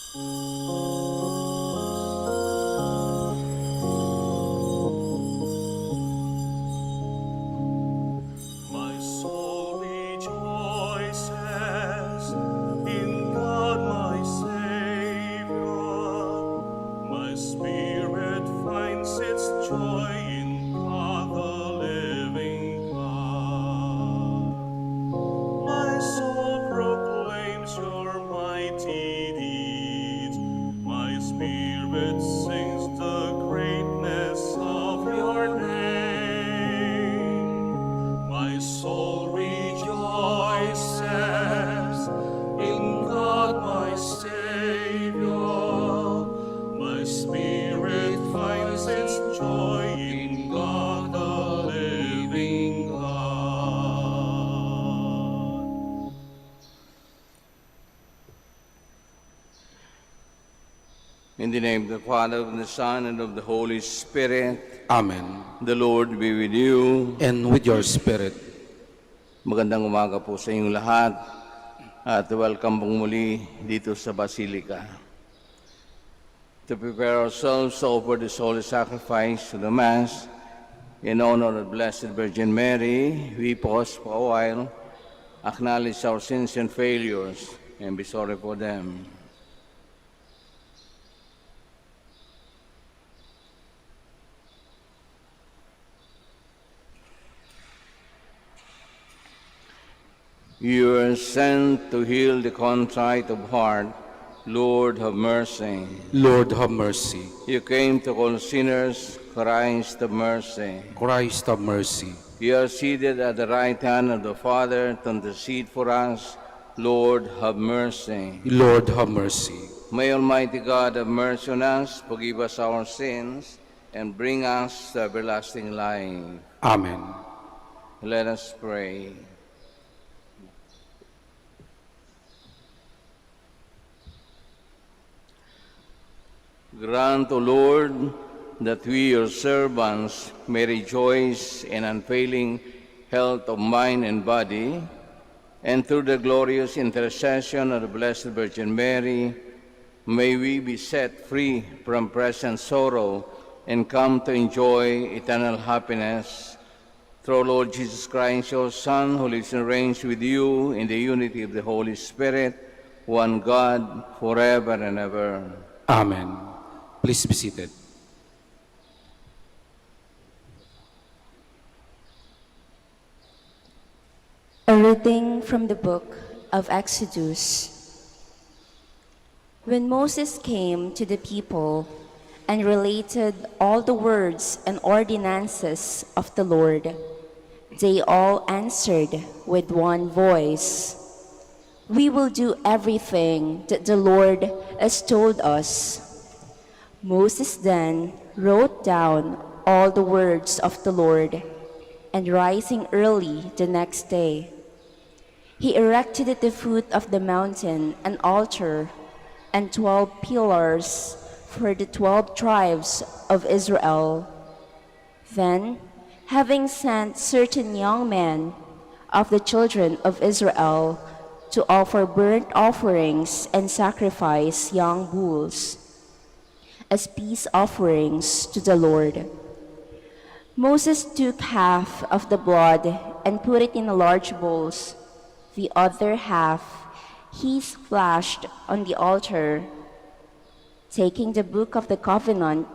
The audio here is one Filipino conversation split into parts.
My soul rejoices in God my Savior. My spirit finds its joy in God the living God. My soul proclaims your mighty deeds. My spirit sings the greatness of your name. My soul rejoices in God my Savior. My spirit finds its joy in God the living God. In the name of the Father, and the Son, and of the Holy Spirit. Amen. The Lord be with you. And with your spirit. Magandang umaga po sa inyong lahat. At welcome pong muli dito sa Basilica. To prepare ourselves to offer this holy sacrifice to the Mass, in honor of Blessed Virgin Mary, we pause for a while, acknowledge our sins and failures, and be sorry for them. You are sent to heal the contrite of heart. Lord, have mercy. Lord, have mercy. You came to call sinners. Christ, have mercy. Christ, have mercy. You are seated at the right hand of the Father to intercede for us. Lord, have mercy. Lord, have mercy. May Almighty God have mercy on us, forgive us our sins, and bring us to everlasting life. Amen. Let us pray. Grant, O Lord, that we, your servants, may rejoice in unfailing health of mind and body, and through the glorious intercession of the Blessed Virgin Mary, may we be set free from present sorrow and come to enjoy eternal happiness. Through Lord Jesus Christ, your Son, who lives and reigns with you in the unity of the Holy Spirit, one God, forever and ever. Amen. Please be seated. A reading from the book of Exodus. When Moses came to the people and related all the words and ordinances of the Lord, they all answered with one voice, "We will do everything that the Lord has told us." Moses then wrote down all the words of the Lord, and rising early the next day, he erected at the foot of the mountain an altar and 12 pillars for the 12 tribes of Israel. Then, having sent certain young men of the children of Israel to offer burnt offerings and sacrifice young bulls as peace offerings to the Lord, Moses took half of the blood and put it in large bowls. The other half he splashed on the altar. Taking the book of the covenant,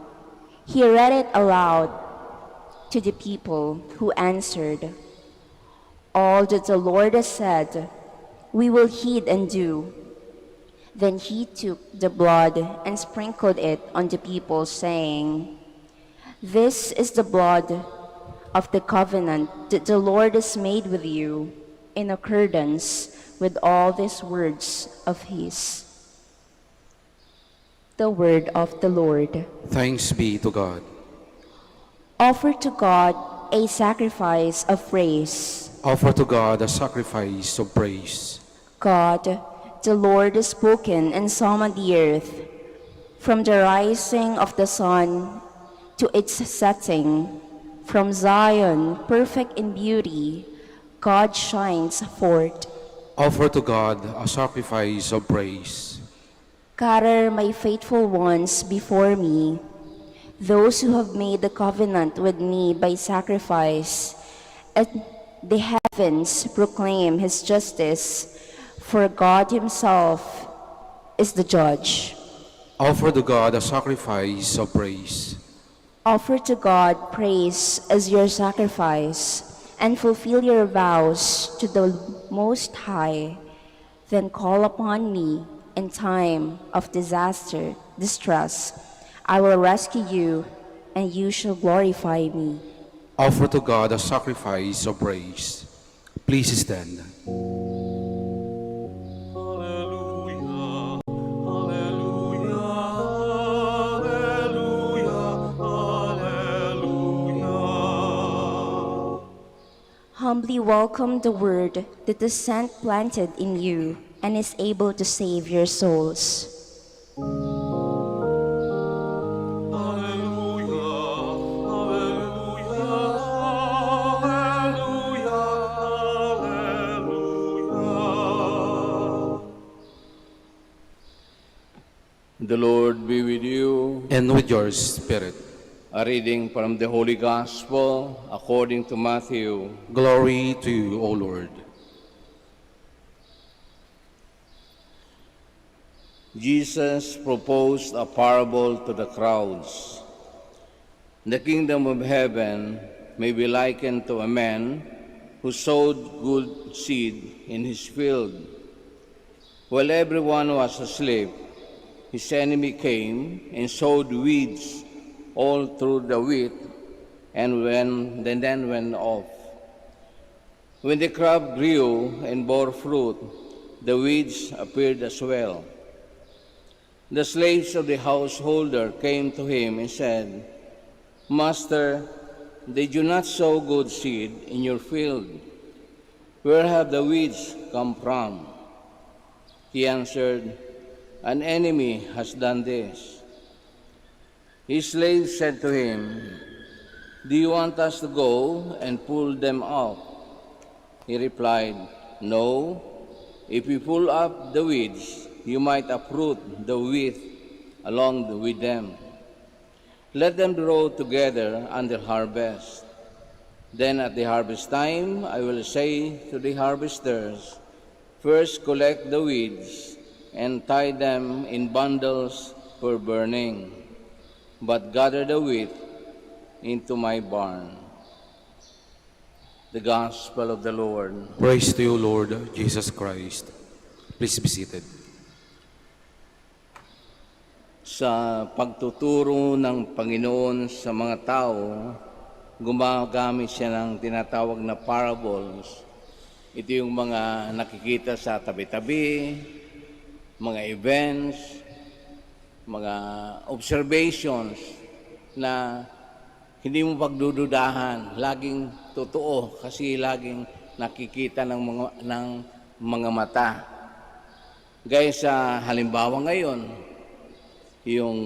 he read it aloud to the people, who answered, "All that the Lord has said, we will heed and do." Then he took the blood and sprinkled it on the people, saying, "This is the blood of the covenant that the Lord has made with you, in accordance with all these words of his." The word of the Lord. Thanks be to God. Offer to God a sacrifice of praise. Offer to God a sacrifice of praise. God, the Lord has spoken and summoned the earth. From the rising of the sun to its setting, from Zion, perfect in beauty, God shines forth. Offer to God a sacrifice of praise. Gather my faithful ones before me, those who have made the covenant with me by sacrifice, and the heavens proclaim his justice, for God himself is the judge. Offer to God a sacrifice of praise. Offer to God praise as your sacrifice, and fulfill your vows to the Most High. Then call upon me in time of distress. I will rescue you, and you shall glorify me. Offer to God a sacrifice of praise. Please stand. Hallelujah, hallelujah, hallelujah, hallelujah. Humbly welcome the word that the Saint planted in you and is able to save your souls. The Lord be with you. And with your spirit. A reading from the Holy Gospel according to Matthew. Glory to you, O Lord. Jesus proposed a parable to the crowds. The kingdom of heaven may be likened to a man who sowed good seed in his field. While everyone was asleep, his enemy came and sowed weeds all through the wheat, and then went off. When the crop grew and bore fruit, the weeds appeared as well. The slaves of the householder came to him and said, "Master, did you not sow good seed in your field? Where have the weeds come from?" He answered, "An enemy has done this." His slaves said to him, "Do you want us to go and pull them up?" He replied, "No. If we pull up the weeds, you might uproot the wheat along with them. Let them grow together until harvest. Then at the harvest time, I will say to the harvesters, first collect the weeds and tie them in bundles for burning, but gather the wheat into my barn." The Gospel of the Lord. Praise to you, Lord Jesus Christ. Please be seated. Sa pagtuturo ng Panginoon sa mga tao, gumagamit siya ng tinatawag na parables. Ito yung mga nakikita sa tabi-tabi, mga events, mga observations na hindi mo pagdududahan, laging totoo kasi laging nakikita ng mga mata. Gaya sa halimbawa ngayon, yung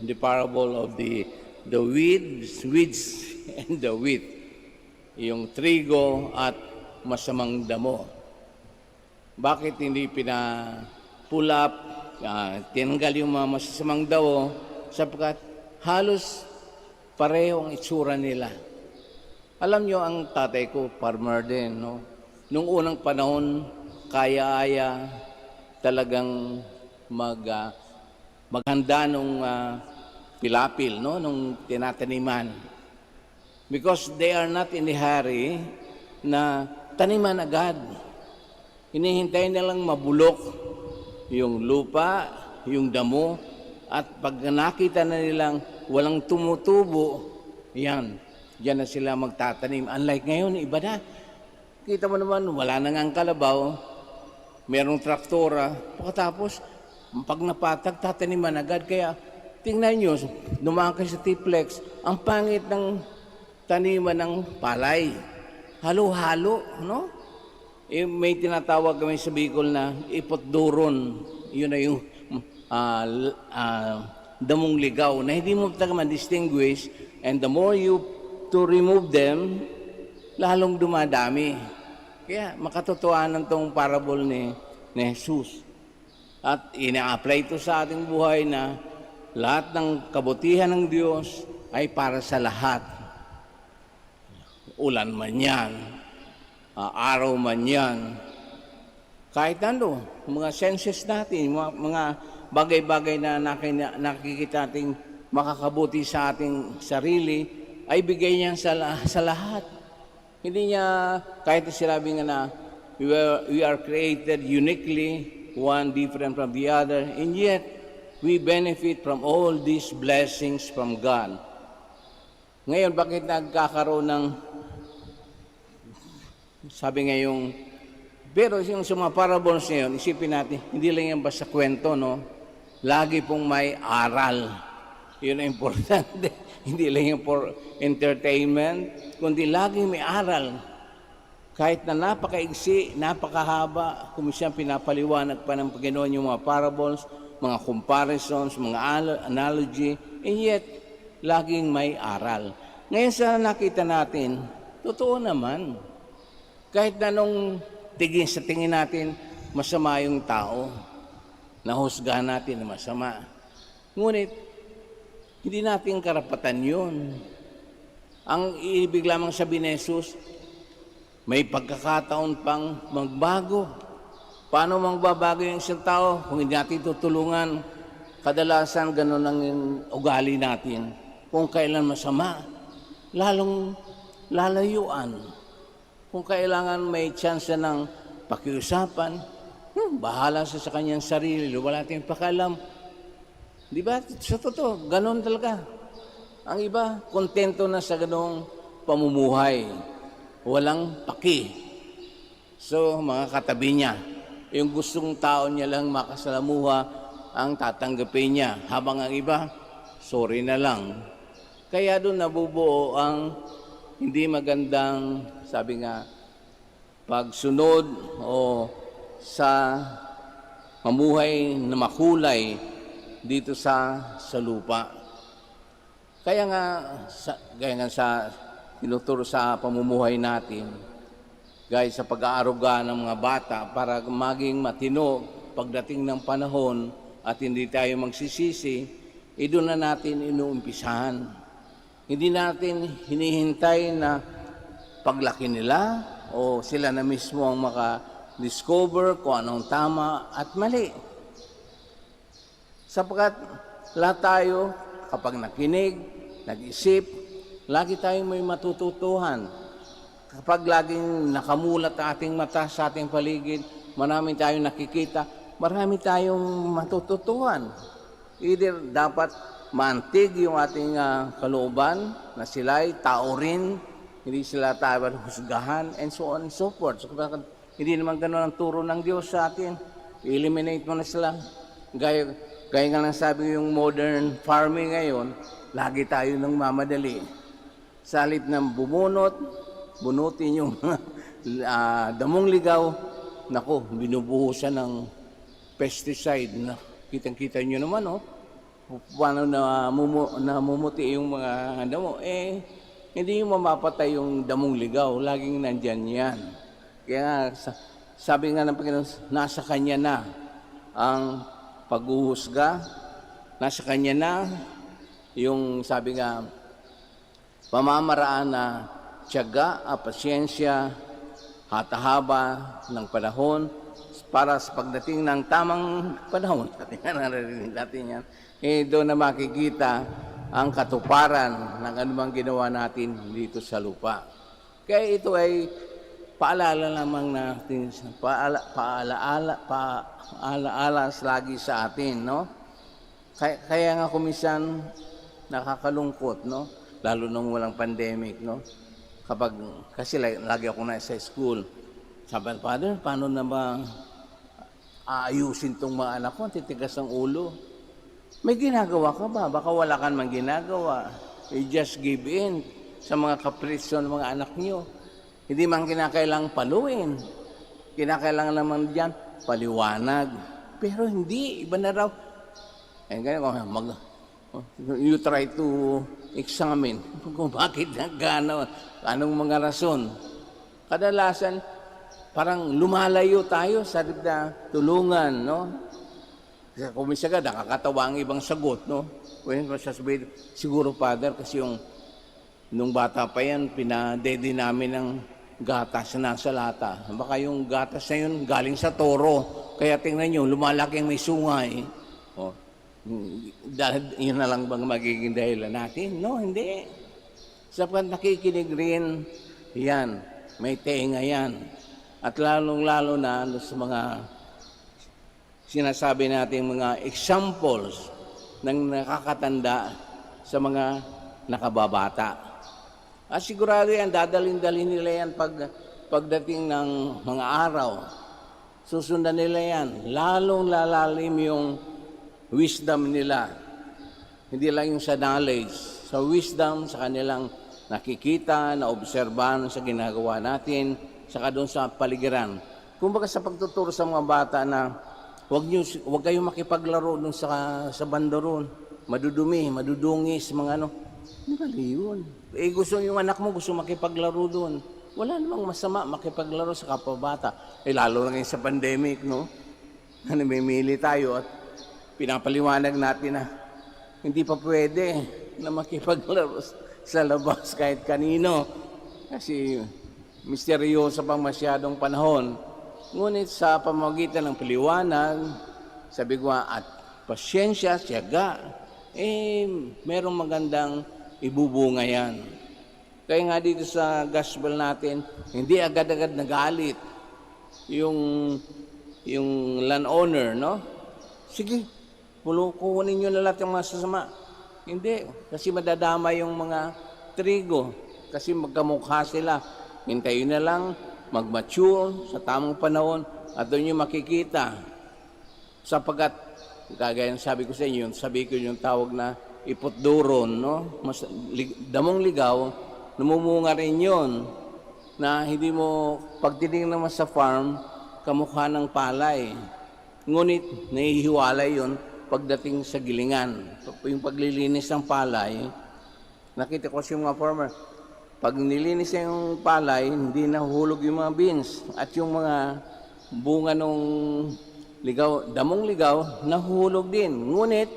the parable of the weeds and the wheat, yung trigo at masamang damo. Bakit hindi pull up, tinanggal yung mga masasamang damo? Sapagkat halos pareho ang itsura nila. Alam nyo, ang tatay ko, farmer din, no? Nung unang panahon, kaya-aya talagang maghanda nung pilapil, no? Nung tinataniman. Because they are not in a hurry na taniman agad. Hinihintay nilang mabulok yung lupa, yung damo, at pag nakita na nilang walang tumutubo, diyan na sila magtatanim. Unlike ngayon, iba na. Kita mo naman, wala na nga ang kalabaw, merong traktora, pagkatapos, pag napatag, tataniman agad. Kaya, tingnan nyo, dumaan kayo sa T-Plex, ang pangit ng taniman ng palay. Halo-halo, no? May tinatawag kami sa Bicol na ipot-duron. Yun na yung damong ligaw na hindi mo talaga man-distinguish, and the more you to remove them, lalong dumadami. Kaya makatotohanan tong parable ni Jesus. At ina-apply ito sa ating buhay na lahat ng kabutihan ng Diyos ay para sa lahat. Ulan man yan, araw man yan, kahit ano, mga senses natin, mga bagay-bagay na nakikita nating makakabuti sa ating sarili, ay bigay niya sa lahat. Hindi niya, kahit sinabi nga na, we are created uniquely, one different from the other, and yet, we benefit from all these blessings from God. Ngayon, bakit nagkakaroon ng, sabi nga yung, pero yung sa mga parables na yun, isipin natin, hindi lang yan basta kwento, no? Lagi pong may aral. Yun ang importante. Hindi lang yung for entertainment, kundi laging may aral. Kahit na napakaigsi, napakahaba, kung siyang pinapaliwanag pa ng Panginoon yung mga parables, mga comparisons, mga analogy, and yet, laging may aral. Ngayon sa nakita natin, totoo naman. Kahit na nung sa tingin natin, masama yung tao, nahusgahan natin na masama. Ngunit, hindi natin karapatan yun. Ang ibig lamang sabihin ni Jesus, may pagkakataon pang magbago. Paano magbabago yung isang tao kung hindi natin tutulungan? Kadalasan gano'n ang ugali natin. Kung kailan masama, lalong lalayuan. Kung kailangan may chance ng pakiusapan, bahala sa kanyang sarili. Wala tayong pakialam. Di ba? Sa totoo, gano'n talaga. Ang iba, kontento na sa gano'ng pamumuhay. Walang paki. So, mga katabi niya, yung gustong tao niya lang makasalamuha ang tatanggapin niya. Habang ang iba, sorry na lang. Kaya doon nabubuo ang hindi magandang, sabi nga, pagsunod o sa mamuhay na makulay dito sa lupa. Kaya nga sa tinuturo sa pamumuhay natin, guys, sa pag-aaruga ng mga bata para maging matino pagdating ng panahon at hindi tayo magsisisi, doon na natin inuumpisahan. Hindi natin hinihintay na paglaki nila o sila na mismo ang maka-discover kung anong tama at mali. Sapagkat lahat tayo, kapag nakinig, nag-isip, lagi tayong may matututuhan. Kapag laging nakamulat ang ating mata sa ating paligid, marami tayong nakikita, marami tayong matututuhan. Either dapat maantig yung ating kalooban, na sila ay tao rin, hindi sila tayo husgahan, and so on and so forth. So, hindi naman gano'n ang turo ng Diyos sa atin. I-eliminate mo na sila. Gaya nga lang sabi yung modern farming ngayon, lagi tayo nang mamadali. Sa halip ng bunutin yung damong ligaw, nako, binubuhusan ng pesticide. Na, kitang-kita nyo naman, oh. Paano namumuti yung mga damo. Hindi yung mamapatay yung damong ligaw. Laging nandyan yan. Kaya sabi nga ng Panginoon, nasa Kanya na ang paghuhusga. Nasa Kanya na yung sabi nga, pamamaraan na tiyaga, pasyensya, hatahaba ng panahon para sa pagdating ng tamang panahon. Narinig natin yan. Doon na makikita ang katuparan ng anumang ginawa natin dito sa lupa. Kaya ito ay paalala lamang natin, paalaala lagi sa atin, no? Kaya nga kumisan nakakalungkot, no? Lalo nung walang pandemic, no? Kasi lagi ako na sa school. Sabi, Father, paano na ba aayusin tong mga anak ko? Titigas ang ulo. May ginagawa ka ba? Baka wala kang mang ginagawa. You just give in sa mga kapritsyo ng mga anak niyo. Hindi man kinakailang paluin. Kinakailangan naman diyan paliwanag. Pero hindi, iba na raw. You try to examine kung bakit gano'n, anong mga rason. Kadalasan, parang lumalayo tayo sa tulungan, no? Kumisaga, nakakatawa ang ibang sagot, no? When masasabi, siguro, Father, kasi nung bata pa yan, pinadede namin ng gatas na nasa lata. Baka yung gatas na yun galing sa toro. Kaya tingnan nyo, lumalaki ang may sungay. O, dahil yun na lang bang magiging dahilan natin? No, hindi. Sapagkat nakikinig rin, yan, may tenga yan. At lalong-lalo na sa mga sinasabi natin mga examples ng nakakatanda sa mga nakababata. At sigurado yan, dadalhin-dalhin nila yan pagdating ng mga araw. Susundan nila yan. Lalong lalalim yung wisdom nila. Hindi lang yung sa knowledge. Sa wisdom, sa kanilang nakikita, naobserbahan sa ginagawa natin, saka doon sa paligiran. Kumbaga sa pagtuturo sa mga bata na Huwag kayong makipaglaro dun sa bando ron. Madudumi, madudungis, mga ano. Hindi mali yun. Gusto yung anak mo, gusto makipaglaro dun. Wala namang masama makipaglaro sa kapabata. Lalo lang sa pandemic, no? Namimili tayo at pinapaliwanag natin na hindi pa pwede na makipaglaro sa labas kahit kanino. Kasi misteryoso pang masyadong panahon. Ngunit sa pamamagitan ng paliwanag, sabi ko at pasyensya, tiyaga, merong magandang ibubunga yan. Kaya nga dito sa gospel natin, hindi agad-agad nagalit yung landowner, no? Sige, kukunin nyo na lahat yung masasama. Hindi, kasi madadama yung mga trigo, kasi magkamukha sila. Hintayin na lang, mag-mature sa tamang panahon at doon yung makikita. Sapagkat, kagaya sabi ko sa inyo, sabi ko yung tawag na ipotduron, no? Damong ligaw, namumunga rin yun na hindi mo, pag tinignan naman sa farm, kamukha ng palay. Ngunit, nahihiwalay yun pagdating sa gilingan. Yung paglilinis ng palay, nakita ko siya mga farmer, pag nilinis niya yung palay, hindi nahuhulog yung mga beans. At yung mga bunga nung ligaw, damong ligaw, nahuhulog din. Ngunit,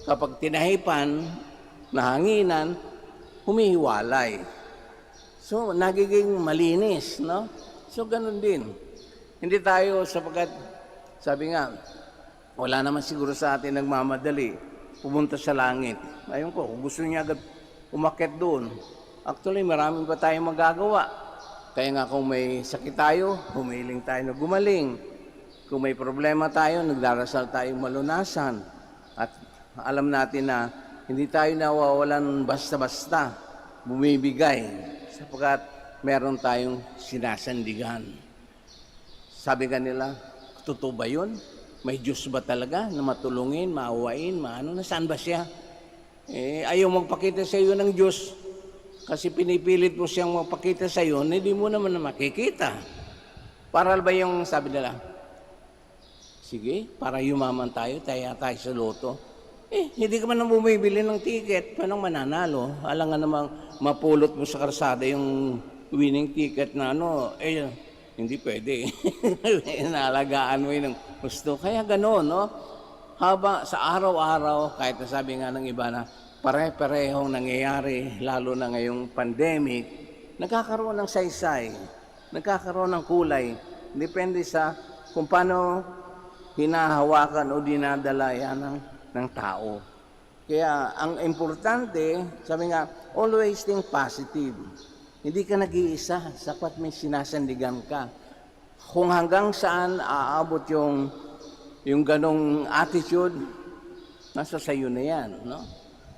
kapag tinahipan, nahanginan, humihiwalay. So, nagiging malinis, no? So, ganun din. Hindi tayo sapagkat, sabi nga, wala naman siguro sa atin nagmamadali, pumunta sa langit. Ayun ko, kung gusto niya agad umakyat doon, actually, maraming pa tayong magagawa. Kaya nga kung may sakit tayo, humiling tayo na gumaling. Kung may problema tayo, nagdarasal tayong malunasan. At alam natin na hindi tayo nawawalan basta-basta bumibigay. Sapagkat meron tayong sinasandigan. Sabi ka nila, totoo ba yun? May Diyos ba talaga na matulungin, maawain, maano? Nasaan ba siya? Ayaw magpakita sa iyo ng Diyos. Kasi pinipilit mo siyang magpakita sa iyo, hindi mo naman na makikita. Para ba yung sabi nila, sige, para yumaman tayo sa loto. Hindi ka man nang bumibili ng ticket, paano mananalo? Alam nga namang mapulot mo sa karsada yung winning ticket na ano, hindi pwede. Naalagaan mo yun ng gusto. Kaya gano'n, no? Haba sa araw-araw, kahit nasabi nga ng iba na, pare-parehong nangyayari, lalo na ngayong pandemic, nagkakaroon ng saysay, nagkakaroon ng kulay. Depende sa kung paano hinahawakan o dinadala yan ng tao. Kaya ang importante, sabi nga, always think positive. Hindi ka nag-iisa, sapat may sinasandigan ka. Kung hanggang saan aabot yung ganong attitude, nasa sayo na yan, no?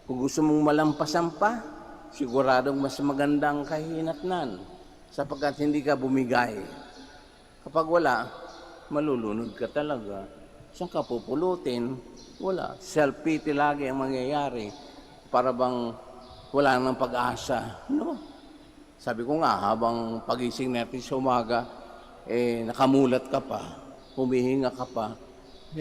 Kung gusto mong malampasan pa, siguradong mas magandang kahinatnan sapagkat hindi ka bumigay. Kapag wala, malulunod ka talaga. Saan ka pupulutin? Wala. Self-pity lagi ang mangyayari. Para bang wala nang pag-asa. No? Sabi ko nga, habang pagising natin sa umaga, nakamulat ka pa, humihinga ka pa,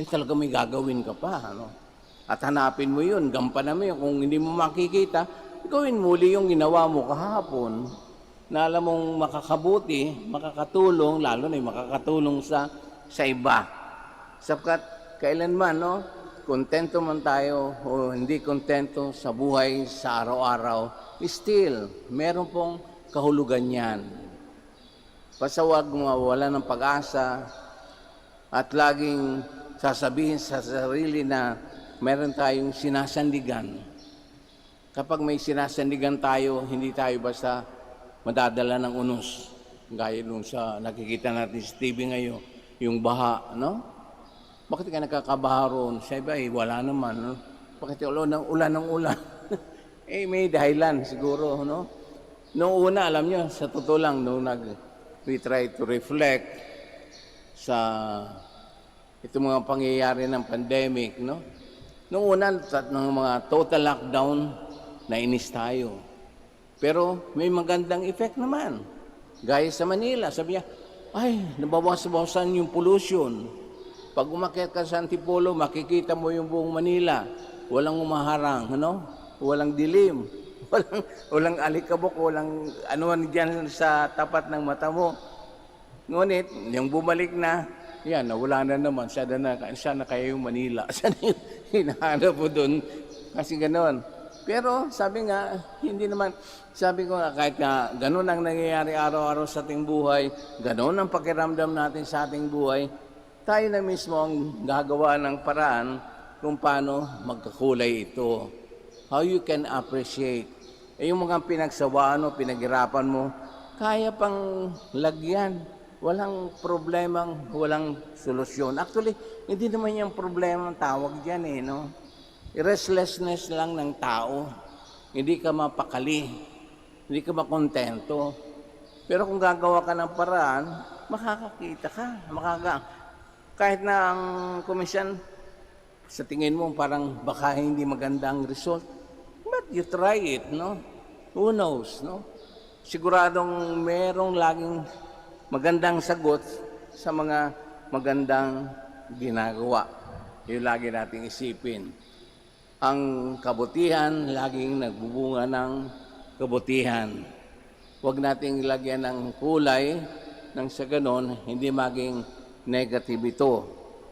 talaga may gagawin ka pa, ano? At hanapin mo yun, gampanan mo yun. Kung hindi mo makikita, gawin muli yung ginawa mo kahapon na alam mong makakabuti, makakatulong, lalo na yung makakatulong sa iba. Sapagkat kailanman, no? kontento man tayo o hindi kontento sa buhay sa araw-araw, still, meron pong kahulugan yan. Basta huwag mawala ng pag-asa at laging sasabihin sa sarili na meron tayong sinasandigan. Kapag may sinasandigan tayo, hindi tayo basta madadala ng unos. Gaya nung sa nakikita natin sa TV ngayon, yung baha, no? Bakit ka nakakabaha roon? Sa iba, wala naman, no? Bakit ulan ng ulan? May dahilan siguro, no? Noong una, alam nyo, sa totoo lang, we try to reflect sa itong mga pangyayari ng pandemic, no? Noong una, ng mga total lockdown, nainis tayo. Pero may magandang effect naman. Gaya sa Manila, sabi niya, ay, nabawas-bawasan yung pollution. Pag umakyat ka sa Antipolo, makikita mo yung buong Manila. Walang umaharang, ano? Walang dilim. Walang alikabok, walang anuan dyan sa tapat ng mata mo. Ngunit, yung bumalik na, yan, wala na naman. Sana kaya yung Manila. Sana yung hinahanap mo doon. Kasi ganoon. Pero sabi nga, hindi naman, sabi ko nga, kahit nga ganoon ang nangyayari araw-araw sa ating buhay, ganoon ang pakiramdam natin sa ating buhay, tayo na mismo ang gagawa ng paraan kung paano magkakulay ito. How you can appreciate. Yung mga pinagsawaan mo, pinaghirapan mo, kaya pang lagyan. Walang problemang, walang solusyon. Actually, hindi naman yung problema ang tawag dyan no? Restlessness lang ng tao. Hindi ka mapakali. Hindi ka makontento. Pero kung gagawa ka ng paraan, makakakita ka. Kahit na ang komisyon, sa tingin mo parang baka hindi magandang result. But you try it, no? Who knows, no? Siguradong merong laging magandang sagot sa mga magandang ginagawa. Yung lagi nating isipin. Ang kabutihan, laging nagbubunga ng kabutihan. Huwag nating lagyan ng kulay nang sa ganon, hindi maging negative ito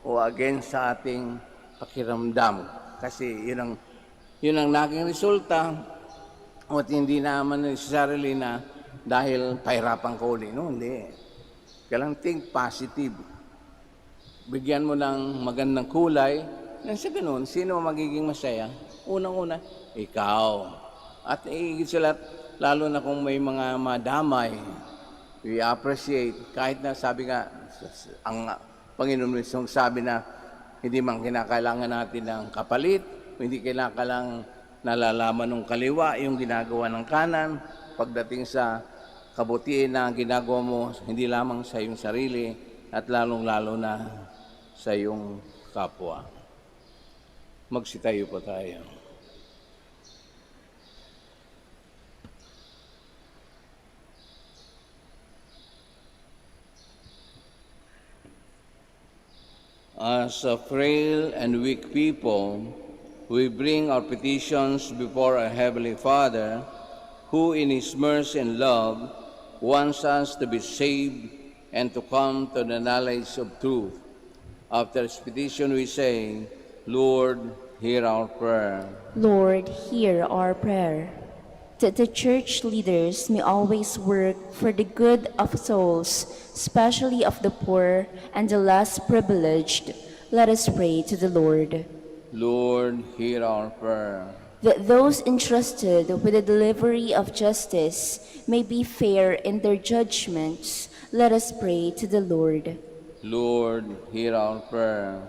o against sa ating pakiramdam. Kasi yun ang naging resulta at hindi naman necessarily na dahil pahirapan ka uli. No, hindi. Kailangan think positive. Bigyan mo ng magandang kulay. Nang sa ganun, sino magiging masaya? Unang-una, ikaw. At higit sa lahat, lalo na kung may mga madamay, we appreciate. Kahit na sabi nga, ang Panginoon mismo sabi na hindi man kinakailangan natin ng kapalit, hindi kinakailangan nalalaman ng kaliwa yung ginagawa ng kanan. Pagdating sa kabutihan na ginagawa mo, hindi lamang sa iyong sarili at lalong-lalo na sa iyong kapwa. Magsitayo po tayo. As a frail and weak people, we bring our petitions before our Heavenly Father, who in His mercy and love wants us to be saved and to come to the knowledge of truth. After His petition we say, Lord, hear our prayer. Lord, hear our prayer. That the church leaders may always work for the good of souls, especially of the poor and the less privileged. Let us pray to the Lord. Lord, hear our prayer. That those entrusted with the delivery of justice may be fair in their judgments. Let us pray to the Lord. Lord, hear our prayer.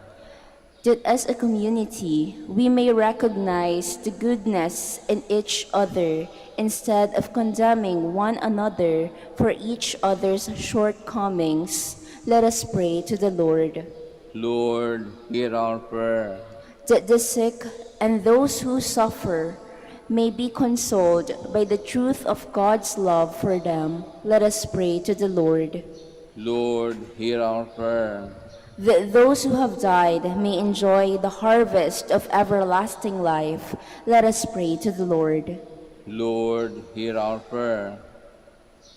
That as a community, we may recognize the goodness in each other instead of condemning one another for each other's shortcomings. Let us pray to the Lord. Lord, hear our prayer. That the sick and those who suffer may be consoled by the truth of God's love for them. Let us pray to the Lord. Lord, hear our prayer. That those who have died may enjoy the harvest of everlasting life. Let us pray to the Lord. Lord, hear our prayer.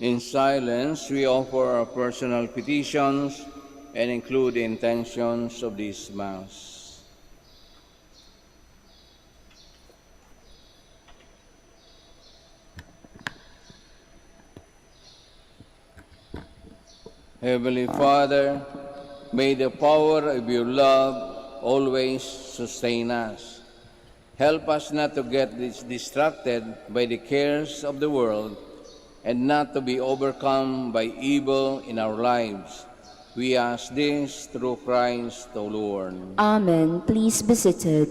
In silence, we offer our personal petitions and include the intentions of this Mass. Heavenly Father, may the power of your love always sustain us. Help us not to get distracted by the cares of the world and not to be overcome by evil in our lives. We ask this through Christ the Lord. Amen. Please be seated.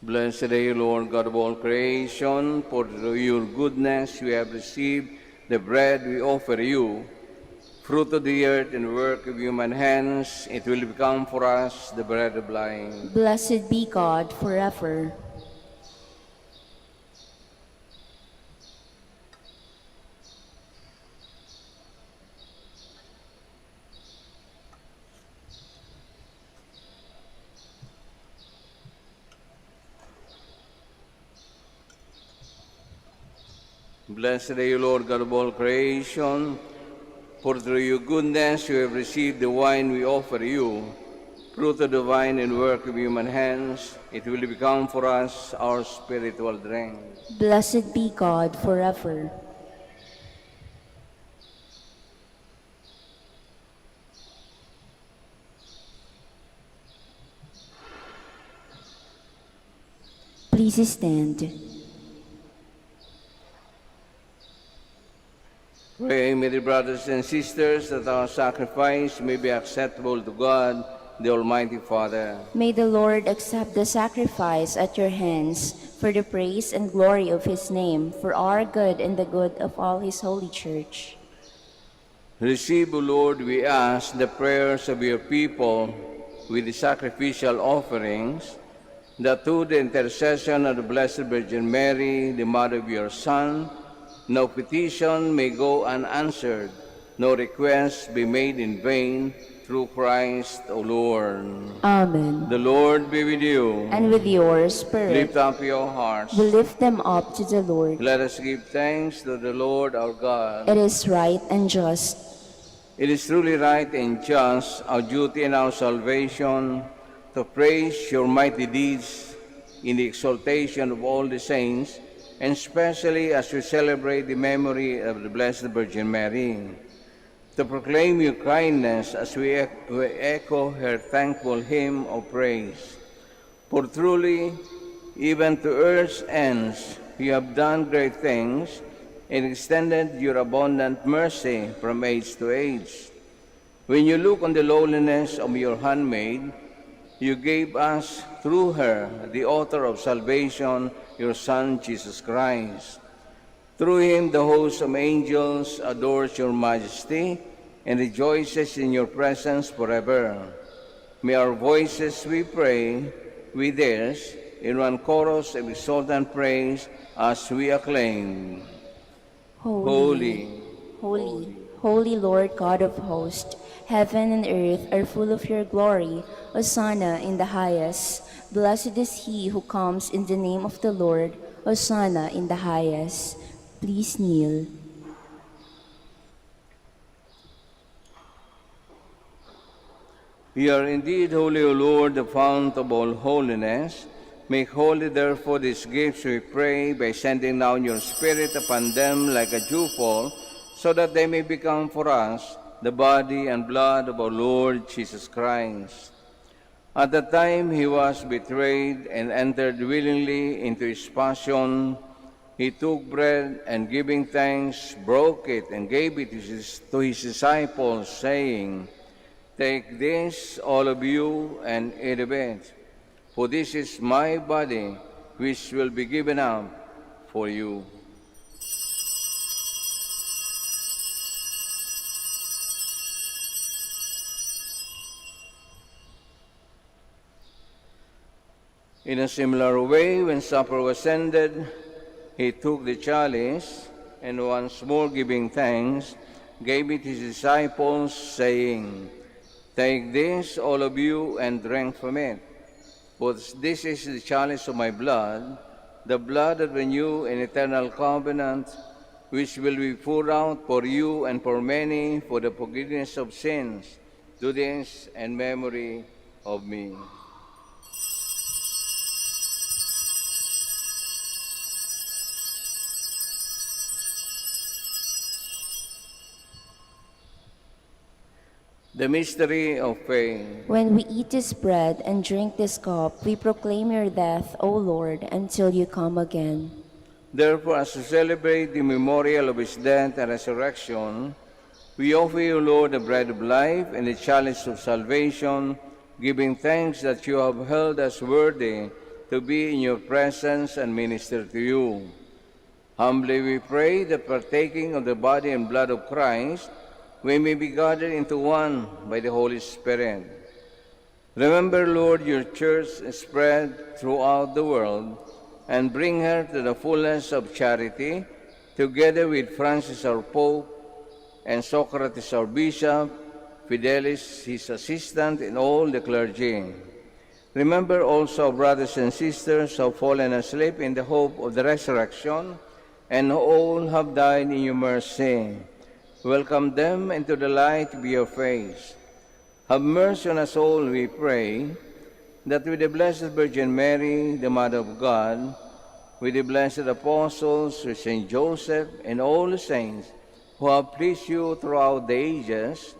Blessed are you, Lord God of all creation, for through your goodness we have received the bread we offer you. Fruit of the earth and work of human hands, it will become for us the bread of life. Blessed be God forever. Blessed are you, Lord God of all creation, for through your goodness you have received the wine we offer you. Fruit of the vine and work of human hands, it will become for us our spiritual drink. Blessed be God forever. Please stand. Pray, my dear brothers and sisters, that our sacrifice may be acceptable to God, the Almighty Father. May the Lord accept the sacrifice at your hands for the praise and glory of his name, for our good and the good of all his holy church. Receive, O Lord, we ask, the prayers of your people with the sacrificial offerings, that through the intercession of the Blessed Virgin Mary, the Mother of your Son, no petition may go unanswered, no request be made in vain, through Christ, O Lord. Amen. The Lord be with you. And with your spirit, Lift up your hearts. we lift them up to the Lord. Let us give thanks to the Lord our God. It is right and just. It is truly right and just, our duty and our salvation, to praise your mighty deeds in the exaltation of all the saints, and especially as we celebrate the memory of the Blessed Virgin Mary, to proclaim your kindness as we echo her thankful hymn of praise. For truly, even to earth's ends, you have done great things, and extended your abundant mercy from age to age. When you look on the lowliness of your handmaid, you gave us, through her, the author of salvation, your Son, Jesus Christ. Through him, the host of angels adores your majesty and rejoices in your presence forever. May our voices, we pray, with theirs, in one chorus of exultant praise, as we acclaim. Holy, Holy, holy Lord God of hosts, heaven and earth are full of your glory. Hosanna in the highest. Blessed is he who comes in the name of the Lord. Hosanna in the highest. Please kneel. you are indeed holy, O Lord, the fount of all holiness. Make holy, therefore, these gifts, we pray, by sending down your Spirit upon them like a dewfall, so that they may become for us the body and blood of our Lord Jesus Christ. At the time he was betrayed and entered willingly into his passion, he took bread and, giving thanks, broke it and gave it to his disciples, saying, "Take this, all of you, and eat of it. For this is my body, which will be given up for you." In a similar way, when supper was ended, he took the chalice, and once more giving thanks, gave it to his disciples, saying, "Take this, all of you, and drink from it. For this is the chalice of my blood, the blood of the new and eternal covenant, which will be poured out for you and for many for the forgiveness of sins. Do this in memory of me." The mystery of faith. When we eat this bread and drink this cup, we proclaim your death, O Lord, until you come again. Therefore, as we celebrate the memorial of his death and resurrection, we offer you, Lord, the bread of life and the chalice of salvation, giving thanks that you have held us worthy to be in your presence and minister to you. Humbly we pray that partaking of the body and blood of Christ, we may be gathered into one by the Holy Spirit. Remember, Lord, your church spread throughout the world, and bring her to the fullness of charity, together with Francis our Pope, and Socrates our Bishop, Fidelis his assistant, and all the clergy. Remember also our brothers and sisters who have fallen asleep in the hope of the resurrection, and who all have died in your mercy. Welcome them into the light of your face. Have mercy on us all, we pray, that with the Blessed Virgin Mary, the Mother of God, with the blessed apostles, with Saint Joseph, and all the saints who have pleased you throughout the ages,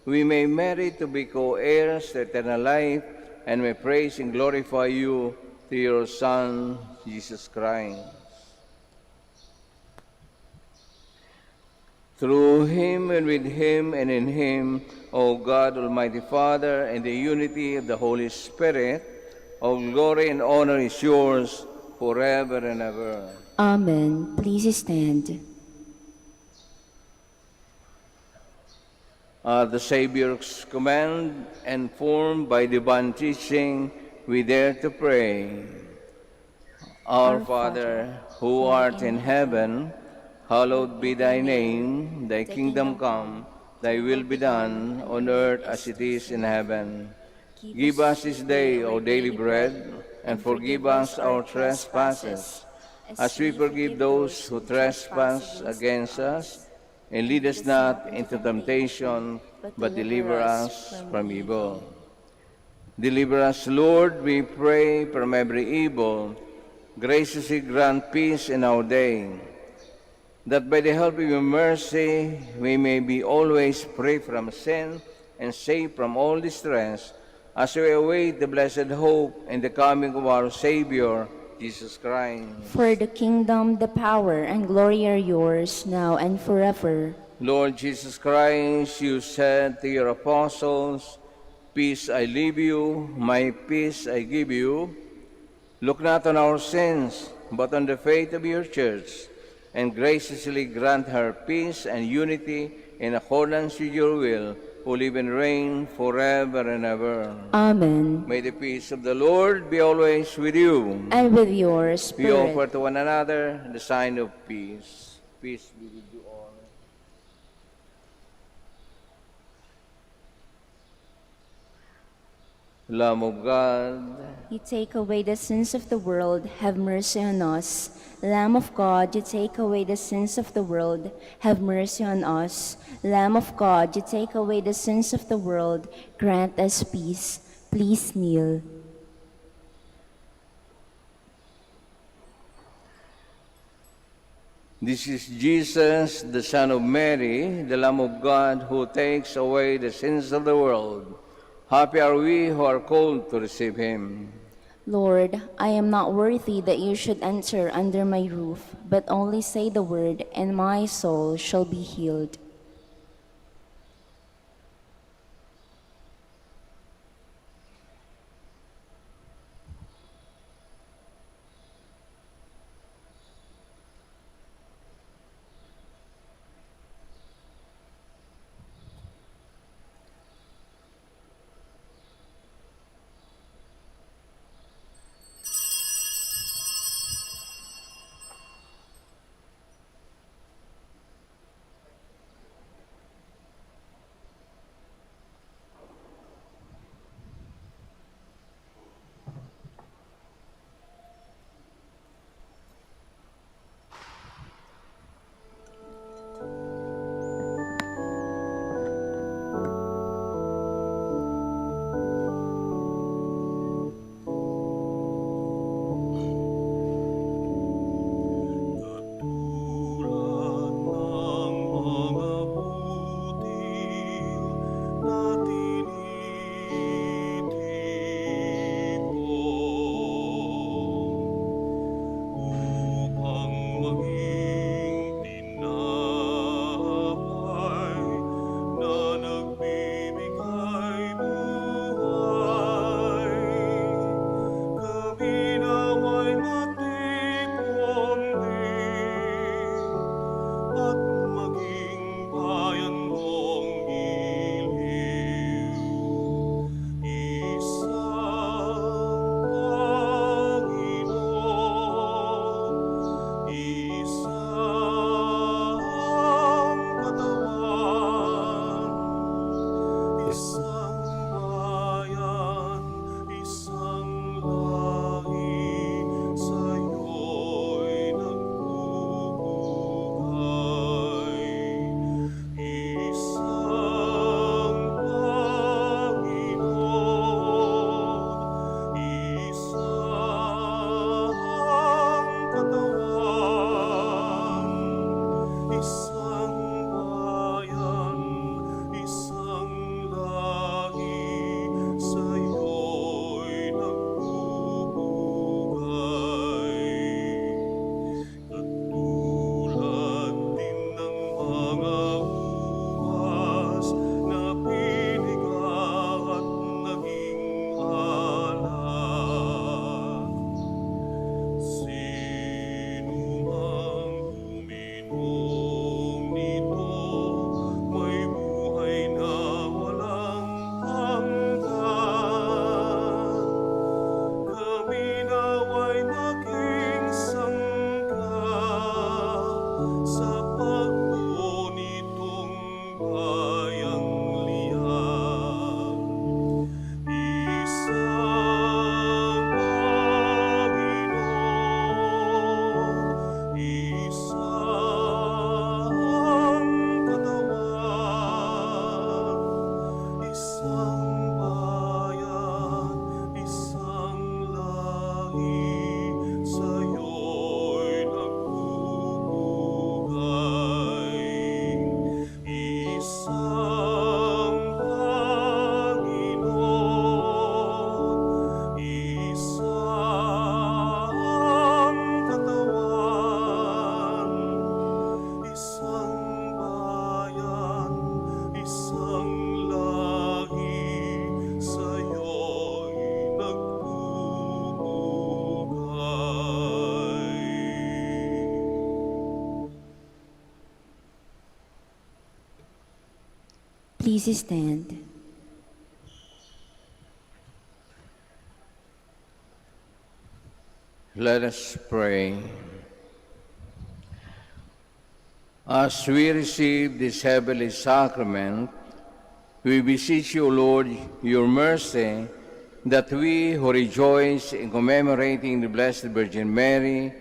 we may merit to be co-heirs to eternal life, and may praise and glorify you through your Son, Jesus Christ. Through him, and with him, and in him, O God, Almighty Father, in the unity of the Holy Spirit, all glory and honor is yours forever and ever. Amen. Please stand. At the Savior's command and formed by divine teaching, we dare to pray. Our Father, who art in heaven, hallowed be thy name. Thy kingdom come, thy will be done, on earth as it is in heaven. Give us this day our daily bread, and forgive us our trespasses, as we forgive those who trespass against us. And lead us not into temptation, but deliver us from evil. Deliver us, Lord, we pray, from every evil. Graciously grant peace in our day, that by the help of your mercy we may be always free from sin and safe from all distress, as we await the blessed hope and the coming of our Savior, Jesus Christ. For the kingdom, the power, and glory are yours, now and forever. Lord Jesus Christ, you said to your apostles, "Peace I leave you, my peace I give you." Look not on our sins, but on the faith of your church, and graciously grant her peace and unity in accordance with your will, who live and reign forever and ever. Amen. May the peace of the Lord be always with you. And with your We spirit. offer to one another the sign of peace. Peace be with you all. Lamb of God, You take away the sins of the world, have mercy on us. Lamb of God, you take away the sins of the world, have mercy on us. Lamb of God, you take away the sins of the world, grant us peace. Please kneel. this is Jesus, the Son of Mary, the Lamb of God, who takes away the sins of the world. Happy are we who are called to receive him. Lord, I am not worthy that you should enter under my roof, but only say the word, and my soul shall be healed. Please stand. Let us pray. As we receive this heavenly sacrament, we beseech you, Lord, your mercy, that we who rejoice in commemorating the Blessed Virgin Mary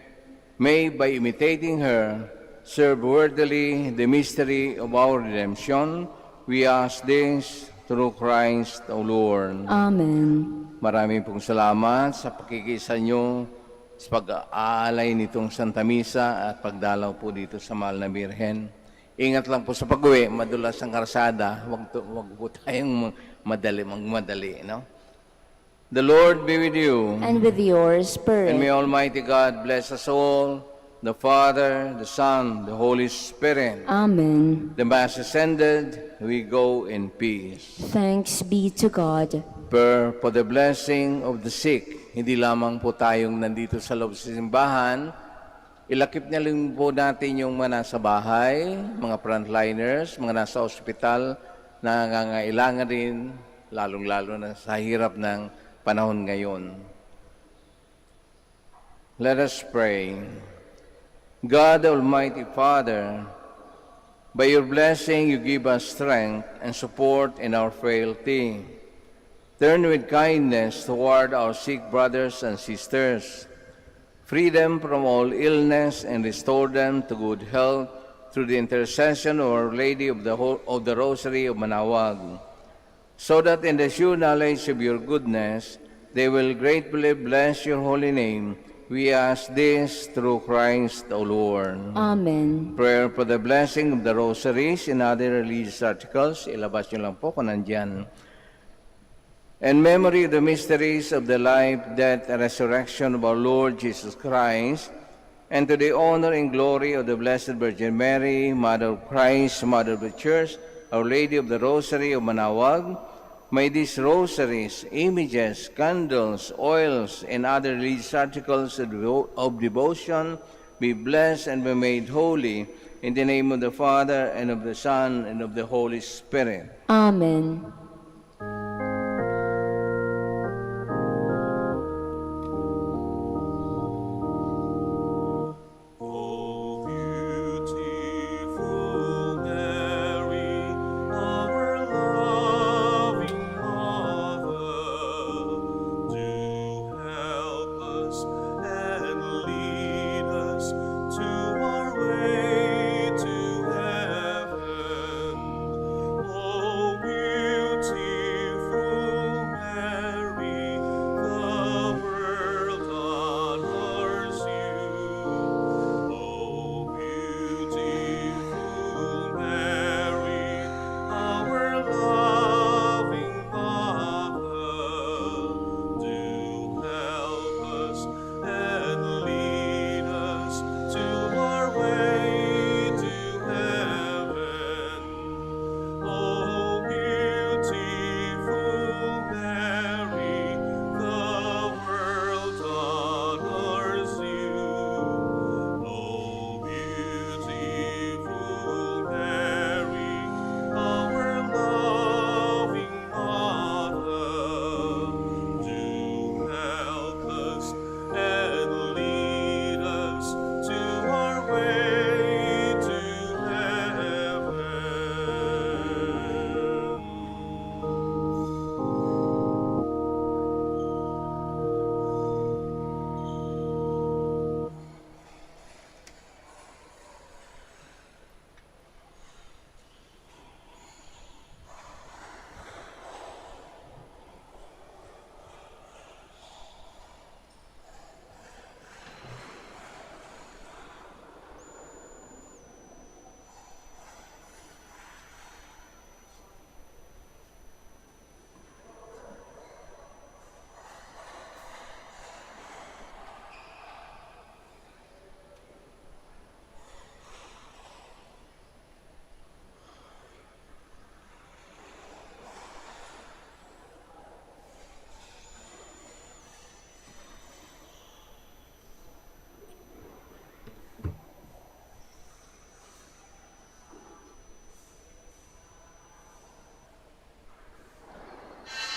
may, by imitating her, serve worthily the mystery of our redemption. We ask this through Christ our Lord. Amen. Maraming pong salamat sa pakikisa nyo sa pag-aalay nitong Santa Misa at pagdalaw po dito sa Mahal na Birhen. Ingat lang po sa pag-uwi, madulas ang karsada, wag po tayong magmadali, no? The Lord be with you. And with your spirit. And may Almighty God bless us all, the Father, the Son, the Holy Spirit. Amen. The Mass is ended, we go in peace. Thanks be to God. Prayer for the blessing of the sick. Hindi lamang po tayong nandito sa loob sa simbahan, ilakip na lang po natin yung mga nasa bahay, mga frontliners, mga nasa ospital, na nangangailangan rin, lalong-lalo na sa hirap ng panahon ngayon. Let us pray. God, Almighty Father, by your blessing you give us strength and support in our frailty. Turn with kindness toward our sick brothers and sisters. Free them from all illness and restore them to good health through the intercession of Our Lady of the Rosary of Manaoag, so that in the sure knowledge of your goodness they will gratefully bless your holy name. We ask this through Christ our Lord. Amen. Prayer for the blessing of the rosaries and other religious articles. Ilabas nyo lang po kung nandyan. In memory of the mysteries of the life, death, and resurrection of our Lord Jesus Christ, and to the honor and glory of the Blessed Virgin Mary, Mother of Christ, Mother of the Church, Our Lady of the Rosary of Manaoag, may these rosaries, images, candles, oils, and other religious articles of devotion be blessed and be made holy, in the name of the Father, and of the Son, and of the Holy Spirit. Amen.